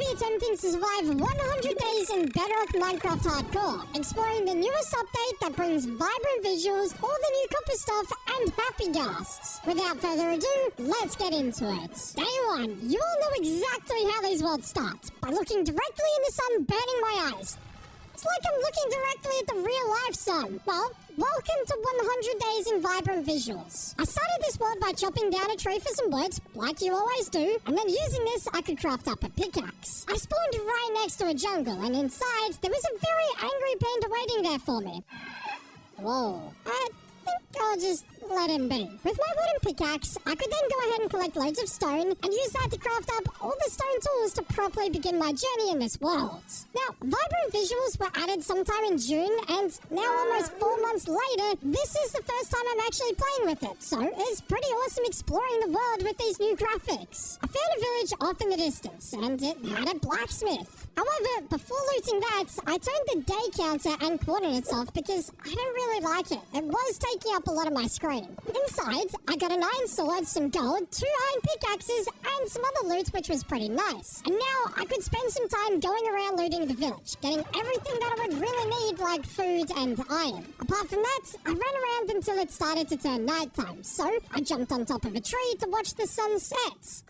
be attempting to survive 100 days in Bedrock Minecraft Hardcore, exploring the newest update that brings vibrant visuals, all the new copper stuff, and happy ghasts. Without further ado, let's get into it. Day 1. You all know exactly how these worlds start, by looking directly in the sun, burning my eyes. It's like I'm looking directly at the real-life sun. Well, welcome to 100 Days in Vibrant Visuals. I started this world by chopping down a tree for some wood, like you always do, and then using this, I could craft up a pickaxe. I spawned right next to a jungle, and inside, there was a very angry panda waiting there for me. Whoa. I think I'll just let him be. With my wooden pickaxe, I could then go ahead and collect loads of stone and use that to craft up all the stone tools to properly begin my journey in this world. Now, vibrant visuals were added sometime in June, and now almost 4 months later, this is the first time I'm actually playing with it. So, it's pretty awesome exploring the world with these new graphics. I found a village off in the distance, and it had a blacksmith. However, before looting that, I turned the day counter and coordinates off because I don't really like it. It was taking up a lot of my screen. Inside, I got an iron sword, some gold, 2 iron pickaxes, and some other loot, which was pretty nice. And now I could spend some time going around looting the village, getting everything that I would really need, like food and iron. Apart from that, I ran around until it started to turn nighttime, so I jumped on top of a tree to watch the sun set.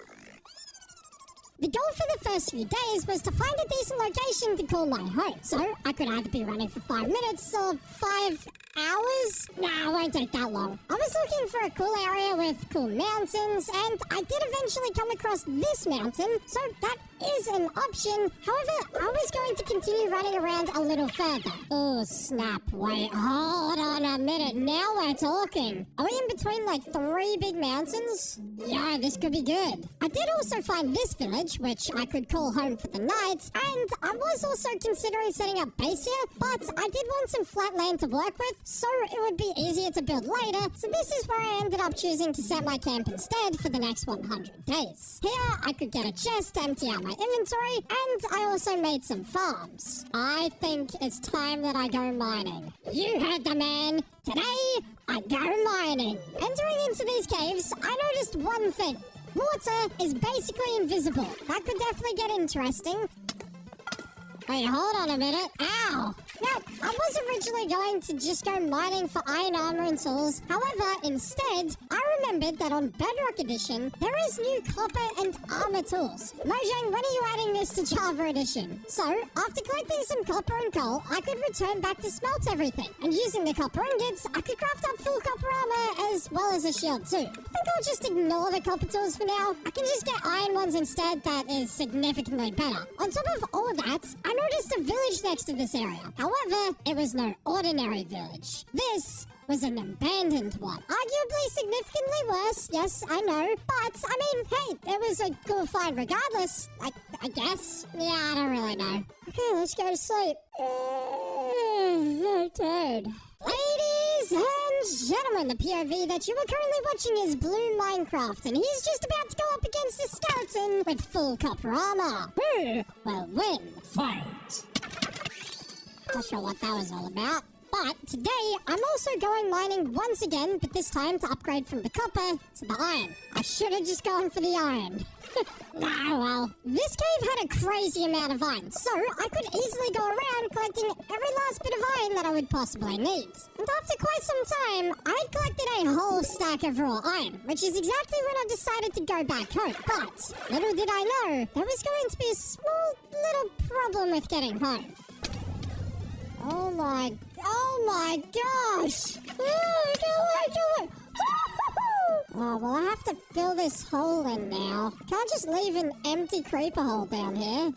The goal for the first few days was to find a decent location to call my home. So I could either be running for 5 minutes or 5 hours? Nah, it won't take that long. I was looking for a cool area with cool mountains, and I did eventually come across this mountain, so that is an option. However, I was going to continue running around a little further. Oh, snap. Wait, hold on a minute. Now we're talking. Are we in between, like, 3 big mountains? Yeah, this could be good. I did also find this village, which I could call home for the night, and I was also considering setting up base here, but I did want some flat land to work with, so it would be easier to build later, so this is where I ended up choosing to set my camp instead for the next 100 days. Here, I could get a chest to empty out my inventory, and I also made some farms. I think it's time that I go mining. You heard the man. Today, I go mining. Entering into these caves, I noticed one thing. Water is basically invisible. That could definitely get interesting. Wait, hold on a minute. Ow! Now, I was originally going to just go mining for iron armor and tools. However, instead, I remembered that on Bedrock Edition, there is new copper and armor tools. Mojang, when are you adding this to Java Edition? So, after collecting some copper and coal, I could return back to smelt everything. And using the copper ingots, I could craft up full copper armor as well as a shield too. I think I'll just ignore the copper tools for now. I can just get iron ones instead. That is significantly better. On top of all that, I noticed a village next to this area. However, it was no ordinary village. This was an abandoned one. Arguably significantly worse, yes, I know. But, I mean, hey, it was a cool find regardless, I guess. Yeah, I don't really know. Okay, let's go to sleep. I'm tired. Ladies and gentlemen, the POV that you are currently watching is Blue Minecraft, and he's just about to go up against a skeleton with full copper armor. Who will win? Fight! Not sure what that was all about. But today, I'm also going mining once again, but this time to upgrade from the copper to the iron. I should have just gone for the iron. Nah, well, this cave had a crazy amount of iron, so I could easily go around collecting every last bit of iron that I would possibly need. And after quite some time, I collected a whole stack of raw iron, which is exactly when I decided to go back home. But little did I know, there was going to be a small little problem with getting home. Oh my gosh! Oh, well, I have to fill this hole in now. Can't just leave an empty creeper hole down here.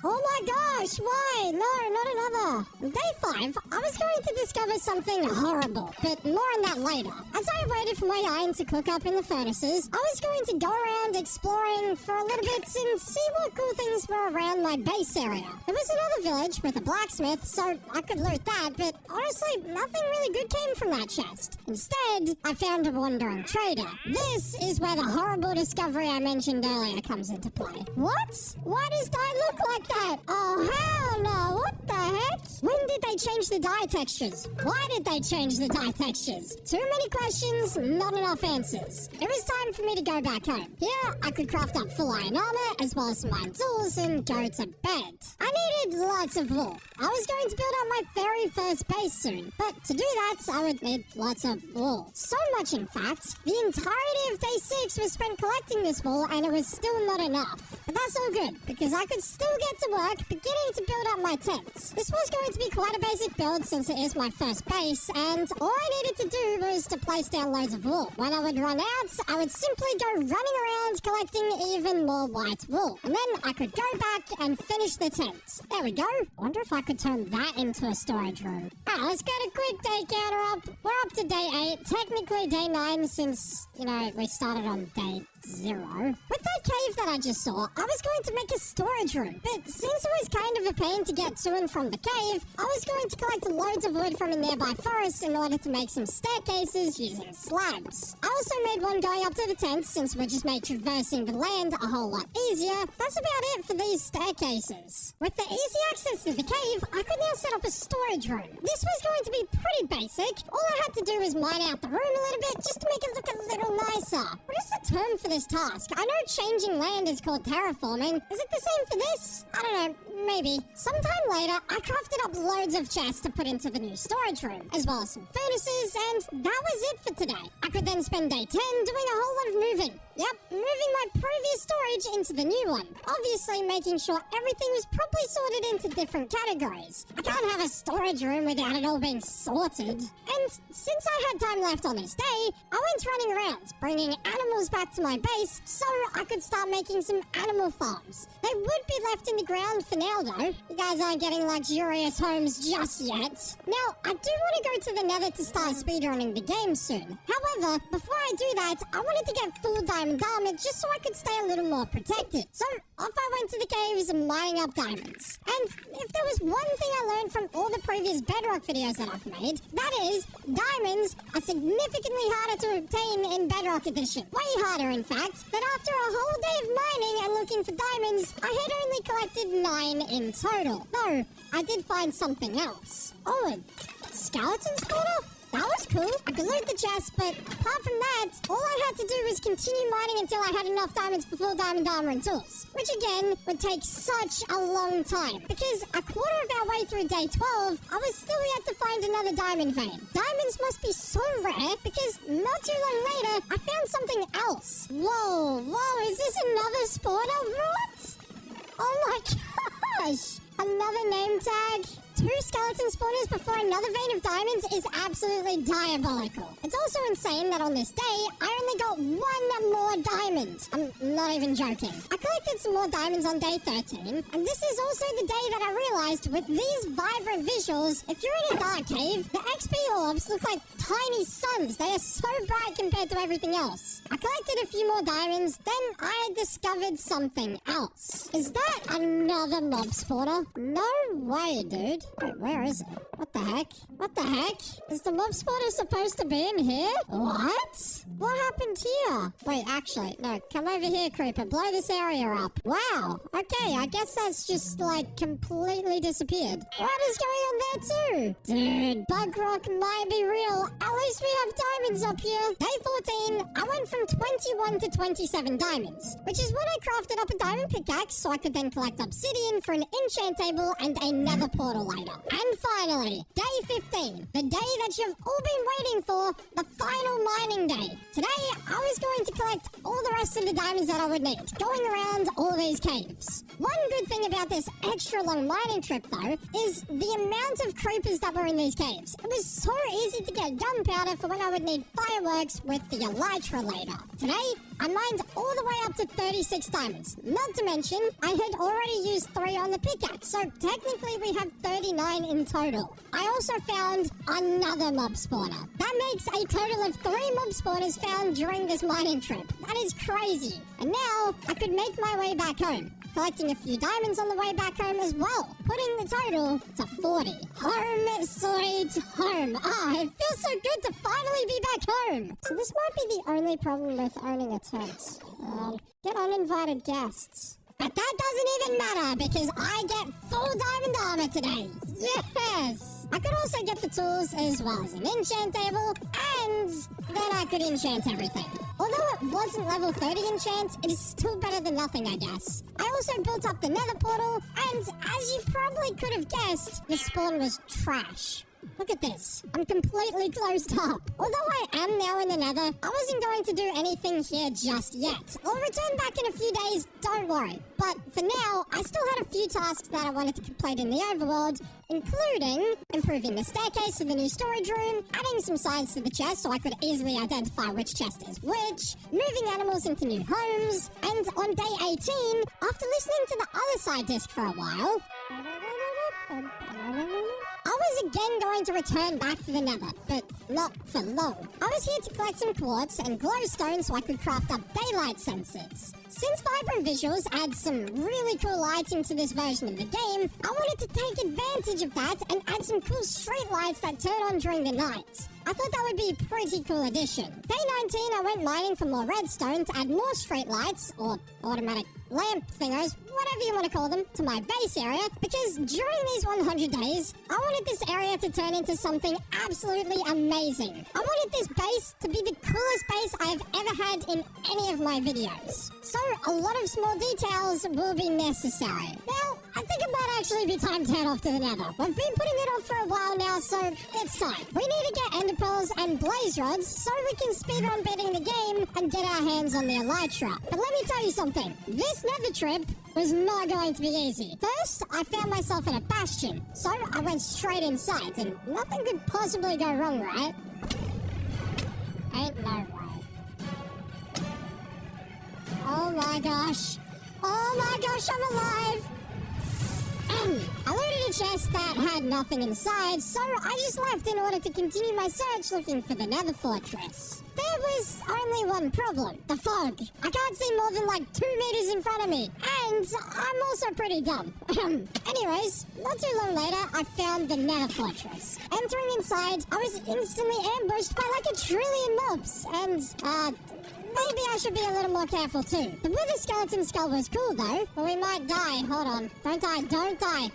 Oh my gosh, why? No, not another. On day 5, I was going to discover something horrible, but more on that later. As I waited for my iron to cook up in the furnaces, I was going to go around exploring for a little bit and see what cool things were around my base area. There was another village with a blacksmith, so I could loot that, but honestly, nothing really good came from that chest. Instead, I found a wandering trader. This is where the horrible discovery I mentioned earlier comes into play. What? Why does Guy look like that? Oh, hell no. What the heck? When did they change the dye textures? Why did they change the dye textures? Too many questions, not enough answers. It was time for me to go back home. Here, I could craft up full iron armor as well as some iron tools and go to bed. I needed lots of wool. I was going to build up my very first base soon, but to do that, I would need lots of wool. So much, in fact, the entirety of day 6 was spent collecting this wool, and it was still not enough. But that's all good, because I could still get to work beginning to build up my tents. This was going to be quite a basic build since it is my first base, and all I needed to do was to place down loads of wool. When I would run out, I would simply go running around collecting even more white wool. And then I could go back and finish the tent. There we go. I wonder if I could turn that into a storage room. Alright, let's get a quick day counter up. We're up to day 8, technically day 9 since, we started on day 0. With that cave that I just saw, I was going to make a storage room, but since it was kind of a pain to get to and from the cave, I was going to collect loads of wood from a nearby forest in order to make some staircases using slabs. I also made one going up to the tent since we just made traversing the land a whole lot easier. That's about it for these staircases. With the easy access to the cave, I could now set up a storage room. This was going to be pretty basic. All I had to do was mine out the room a little bit just to make it look a little nicer. What is the term for this task? I know changing land is called terraforming. Is it the same for this? I don't know, maybe. Sometime later, I crafted up loads of chests to put into the new storage room, as well as some furnaces, and that was it for today. I could then spend day 10 doing a whole lot of moving. Yep, moving my previous storage into the new one. Obviously making sure everything was properly sorted into different categories. I can't have a storage room without it all being sorted. And since I had time left on this day, I went running around, bringing animals back to my base so I could start making some animal farms. They would be left in the ground for now though. You guys aren't getting luxurious homes just yet. Now, I do want to go to the nether to start speedrunning the game soon. However, before I do that, I wanted to get full diamond armor just so I could stay a little more protected. So off I went to the caves mining up diamonds. And if there was one thing I learned from all the previous Bedrock videos that I've made, that is, diamonds are significantly harder to obtain in Bedrock Edition. Way harder, in fact, that after a whole day of mining and looking for diamonds, I had only collected 9 in total. Though, I did find something else. Oh, a skeleton spawner? That was cool. I could loot the chest, but apart from that, all I had to do was continue mining until I had enough diamonds for full diamond armor and tools. Which again, would take such a long time. Because a quarter of our way through day 12, I was still yet to find another diamond vein. Diamonds must be so rare, because not too long later, I found something else. Whoa, is this another spawner? What? Oh my gosh! Another name tag? 2 skeleton spawners before another vein of diamonds is absolutely diabolical. It's also insane that on this day, I only got 1 more diamond. I'm not even joking. I collected some more diamonds on day 13, and this is also the day that I realized with these vibrant visuals, if you're in a dark cave, the XP orbs look like tiny suns. They are so bright compared to everything else. I collected a few more diamonds, then I discovered something else. Is that another mob spawner? No way, dude. Wait, where is it? What the heck? What the heck? Is the mob spawner supposed to be in here? What? What happened here? Wait, actually, no. Come over here, creeper. Blow this area up. Wow. Okay, I guess that's just, completely disappeared. What is going on there, too? Dude, bug rock might be real. At least we have diamonds up here. Day 14, I went from 21 to 27 diamonds, which is when I crafted up a diamond pickaxe so I could then collect obsidian for an enchant table and a nether portal later. And finally, day 15, the day that you've all been waiting for, the final mining day. Today, I was going to collect all the rest of the diamonds that I would need, going around all these caves. One good thing about this extra long mining trip, though, is the amount of creepers that were in these caves. It was so easy to get gunpowder for when I would need fireworks with the elytra later. Today, I mined all the way up to 36 diamonds. Not to mention, I had already used 3 on the pickaxe, so technically we have 39 in total. I also found another mob spawner. That makes a total of 3 mob spawners found during this mining trip. That is crazy. And now, I could make my way back home, collecting a few diamonds on the way back home as well, putting the total to 40. Home sweet home. It feels so good to finally be back home. So this might be the only problem with owning a tent. Get uninvited guests. But that doesn't even matter because I get full diamond armor today. Yes! I could also get the tools as well as an enchant table, and then I could enchant everything. Although it wasn't level 30 enchant, it is still better than nothing, I guess. I also built up the nether portal, and as you probably could have guessed, the spawn was trash. Look at this. I'm completely closed up. Although I am now in the nether, I wasn't going to do anything here just yet. I'll return back in a few days, don't worry. But for now, I still had a few tasks that I wanted to complete in the overworld, including improving the staircase to the new storage room, adding some signs to the chest so I could easily identify which chest is which, moving animals into new homes, and on day 18, after listening to the other side disc for a while, I was again going to return back to the nether, but not for long. I was here to collect some quartz and glowstone so I could craft up daylight sensors. Since Vibrant Visuals adds some really cool lighting to this version of the game, I wanted to take advantage of that and add some cool street lights that turn on during the night. I thought that would be a pretty cool addition. Day 19, I went mining for more redstone to add more street lights, or automatic lamp thingers, whatever you want to call them, to my base area, because during these 100 days, I wanted this area to turn into something absolutely amazing. I wanted this base to be the coolest base I've ever had in any of my videos. So a lot of small details will be necessary. Now, I think it might actually be time to head off to the nether. We've been putting it off for a while now, so it's time. We need to get ender pearls and blaze rods so we can speedrun beating the game and get our hands on the elytra. But let me tell you something. This nether trip was not going to be easy. First, I found myself in a bastion, so I went straight inside, and nothing could possibly go wrong, right? Ain't no way. Oh my gosh. Oh my gosh, I'm alive! I looted a chest that had nothing inside, so I just left in order to continue my search looking for the nether fortress. There was only one problem, the fog. I can't see more than like 2 meters in front of me, and I'm also pretty dumb. Anyways, not too long later, I found the nether fortress. Entering inside, I was instantly ambushed by like 1 trillion mobs, and maybe I should be a little more careful too. The wither skeleton skull was cool though, but we might die. Hold on. Don't die, don't die.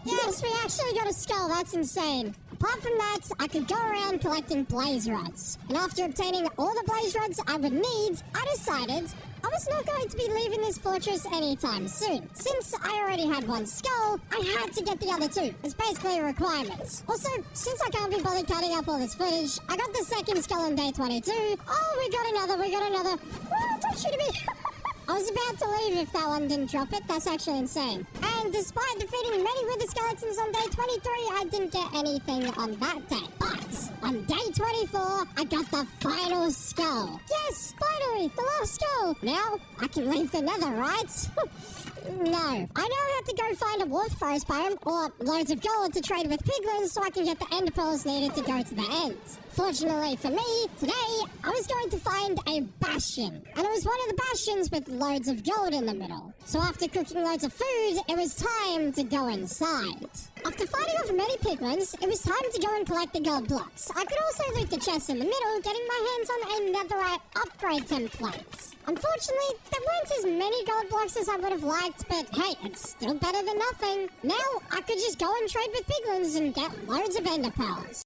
Yes, we actually got a skull. That's insane. Apart from that, I could go around collecting blaze rods. And after obtaining all the blaze rods I would need, I decided I was not going to be leaving this fortress anytime soon. Since I already had one skull, I had to get the other 2. It's basically a requirement. Also, since I can't be bothered cutting up all this footage, I got the second skull on day 22. Oh, we got another. Oh, don't shoot at me. I was about to leave if that one didn't drop it. That's actually insane. And despite defeating many wither skeletons on day 23, I didn't get anything on that day. But on day 24, I got the final skull. Yes, finally, the last skull. Now, I can leave the nether, right? No. I now have to go find a wolf forest biome or loads of gold to trade with piglins so I can get the ender pearls needed to go to the end. Fortunately for me, today I was going to find a bastion. And it was one of the bastions with loads of gold in the middle. So after cooking loads of food, it was time to go inside. After fighting off many piglins, it was time to go and collect the gold blocks. I could also loot the chest in the middle, getting my hands on a netherite upgrade template. Unfortunately, there weren't as many gold blocks as I would have liked, but hey, it's still better than nothing. Now, I could just go and trade with piglins and get loads of ender pearls.